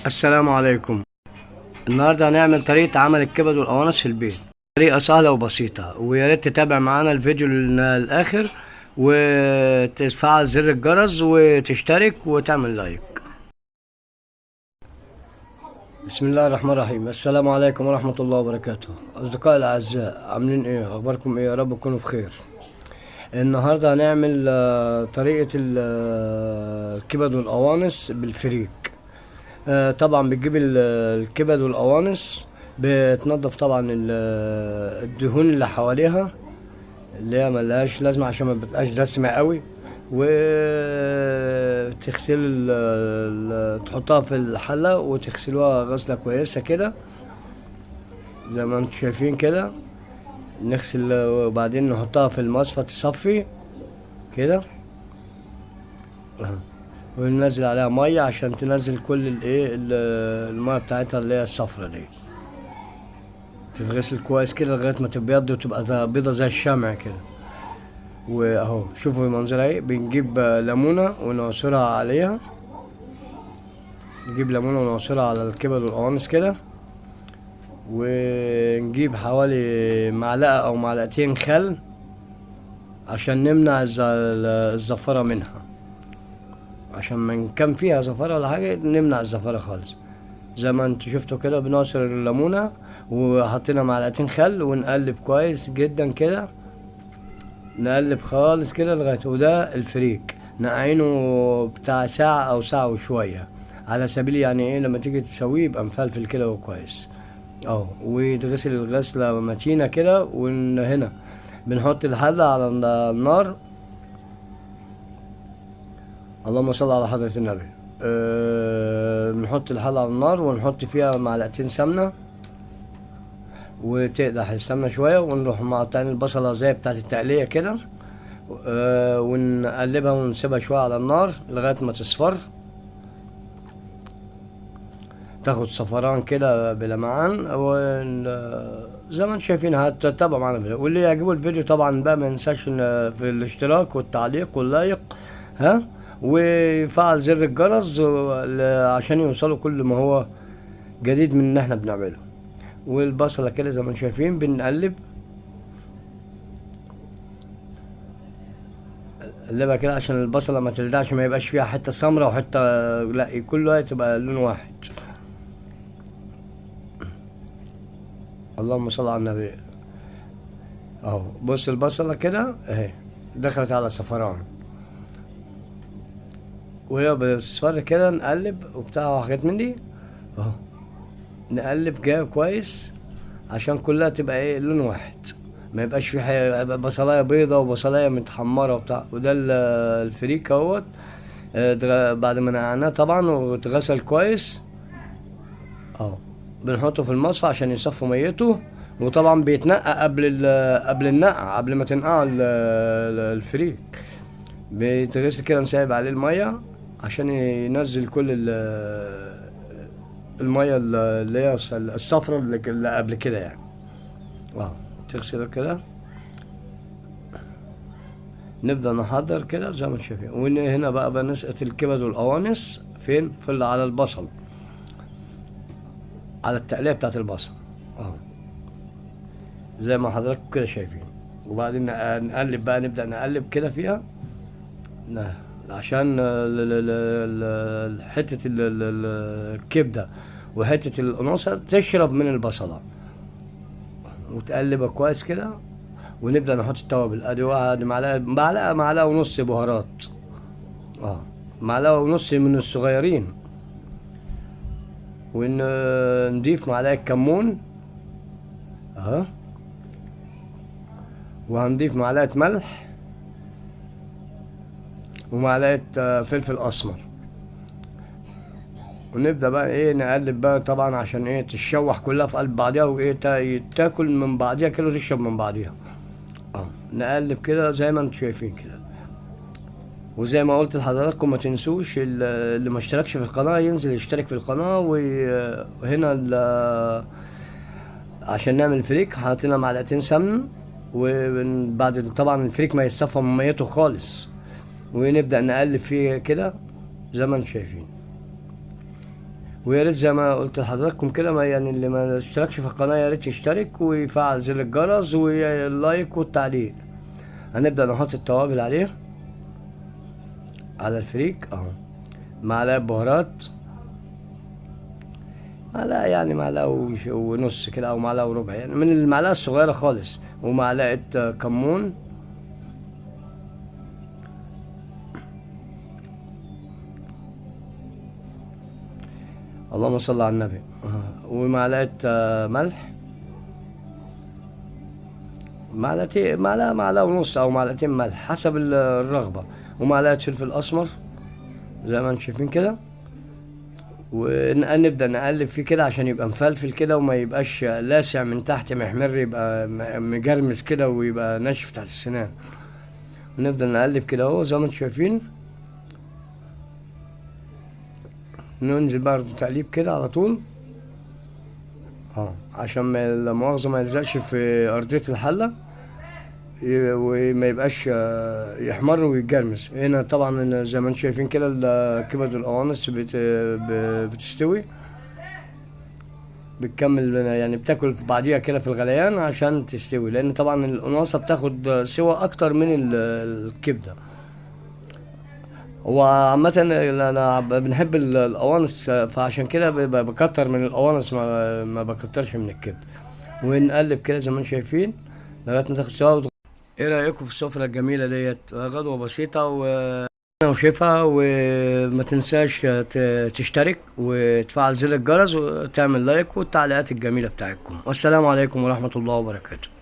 السلام عليكم. النهارده هنعمل طريقة عمل الكبد والقوانص في البيت. طريقة سهلة وبسيطة، ويا ريت تتابع معانا الفيديو للآخر وتفعل زر الجرس وتشترك وتعمل لايك. بسم الله الرحمن الرحيم. السلام عليكم ورحمة الله وبركاته. أصدقائي الأعزاء، عاملين إيه؟ أخباركم إيه؟ يا رب تكونوا بخير. النهارده هنعمل طريقة الكبد والقوانص بالفريك. طبعا بتجيب الكبد والقوانص، بتنضف طبعا الدهون اللي حواليها اللي هي ملهاش لازمة عشان ما بتبقاش دسمة قوي، وتغسل تحطها في الحلة وتغسلوها غسلة كويسة كده زي ما انتم شايفين كده. نغسل وبعدين نحطها في المصفى تصفي كده، وننزل عليها ميه عشان تنزل كل الميه بتاعتها اللي هي الصفرة دي. تتغسل كويس كده لغايه ما تبيض وتبقى بيضه زي الشمع كده. واهو شوفوا المنظر اهي. بنجيب ليمونه ونعصرها عليها، نجيب ليمونه ونعصرها على الكبد والقوانص كده، ونجيب حوالي معلقه او معلقتين خل عشان نمنع الزفره منها، عشان ما كان فيها زفره ولا حاجه نمنع الزفره خالص. زي ما انتوا شفتوا كده بنعصر الليمونه وحطينا معلقتين خل ونقلب كويس جدا كده، نقلب خالص كده لغايه. وده الفريك نقعينه بتاع ساعه او ساعه وشويه، على سبيل يعني ايه لما تيجي تسويه يبقى مفلفل كده وكويس. ويتغسل الغسله متينه كده. هنا بنحط الحله على النار. اللهم صل على حضرة النبي. بنحط الحلة على النار ونحط فيها معلقتين سمنة وتقدح السمنة شوية، ونروح مقطعين البصلة زي بتاعت التقلية كده. ونقلبها ونسيبها شوية على النار لغاية ما تصفر، تاخد صفران كده بلمعان. زي ما انتم شايفين هتتابعوا معانا الفيديو، واللي يعجبه الفيديو طبعا بقى ما ينساش في الاشتراك والتعليق واللايك ويفعل زر الجرس عشان يوصلوا كل ما هو جديد من ان احنا بنعمله. والبصلة كده زي ما انتم شايفين بنقلبها كده عشان البصلة ما تلدعش، ما يبقاش فيها حتة سمرة وحتة لا، كلها تبقى لون واحد. اللهم صل على النبي. اهو بص البصلة كده اهي دخلت على صفران، وهي بتصفر كده نقلب وبتاع وحاجات من دي. اهو نقلب جاي كويس عشان كلها تبقى ايه لون واحد، ما يبقاش في بصلايه بيضه وبصلايه متحمره وبتاع. وده الفريك اهوت. بعد ما نقعناه طبعا واتغسل كويس بنحطه في المصفى عشان يصفي ميته. وطبعا بيتنقع قبل النقع، قبل ما تنقع الفريك بيتغسل كده، نسيب عليه الميه عشان ينزل كل الميه اللي هي الصفرة اللي قبل كده يعني. تغسل كده. نبدأ نحضر كده زي ما انتم شايفين. وهنا بقى بنسقط الكبد والقوانص فين؟ على البصل، على التقلية بتاعت البصل زي ما حضراتكم كده شايفين. وبعدين نقلب بقى، نبدأ نقلب كده فيها عشان حتة الكبدة وحتة القناصة تشرب من البصلة، وتقلبها كويس كده. ونبدأ نحط التوابل. ادي واحد معلقة ونص بهارات، معلقة ونص من الصغيرين. ونضيف معلقة كمون وهنضيف معلقة ملح ومعلقة فلفل اسمر. ونبدأ بقى ايه نقلب بقى طبعا عشان ايه تتشوح كلها في قلب بعضيها، وايه تاكل من بعضيها كده وتشرب من بعضيها. نقلب كده زي ما انتم شايفين كده. وزي ما قلت لحضراتكم ما تنسوش اللي ما اشتركش في القناة ينزل يشترك في القناة. وهنا عشان نعمل فريك حاطين معلقتين سمن، وبعد طبعا الفريك ما يتصفى من ميته خالص، ونبدأ نقلب فيه كده زي ما انتم شايفين. ويا ريت زي ما قلت لحضراتكم كده، ما يعني اللي ما اشتركش في القناة يا ريت يشترك ويفعل زر الجرس واللايك والتعليق. هنبدأ نحط التوابل عليه، على الفريك اهو. معلقة بهارات، معلقة يعني معلقة ونص كده، او معلقة وربع يعني من المعلقة الصغيرة خالص. ومعلقة كمون، اللهم صل على النبي. ومعلقة ملح، معلقتين، معلقة ونص او معلقتين ملح حسب الرغبة. ومعلقة فلفل اسمر زي ما انتم شايفين كده. ونبدأ نقلب فيه كده عشان يبقى مفلفل كده، وما يبقاش لاسع من تحت محمر، يبقى مجرمس كده ويبقى ناشف تحت السنان. ونبدأ نقلب كده اهو زي ما انتم شايفين. ننزل برضه تقليب كده على طول، عشان ما لا مؤاخذة ما يلزقش في أرضية الحلة، وما يبقاش يحمر ويتجرمس. هنا طبعا زي ما انتم شايفين كده الكبد والقوانص بتستوي، بتكمل يعني بتاكل في بعضيها كده في الغليان عشان تستوي، لان طبعا القناصة بتاخد سوا اكتر من الكبدة. هو عامة انا بنحب القوانص، فعشان كده بكتر من القوانص، ما بكترش من الكبدة. ونقلب كده زي ما انتم شايفين لغاية ما تاخد سوا. ايه رأيكم في السفرة الجميلة ديت؟ غدوة بسيطة وشفا. وما تنساش تشترك وتفعل زر الجرس وتعمل لايك والتعليقات الجميلة بتاعتكم. والسلام عليكم ورحمة الله وبركاته.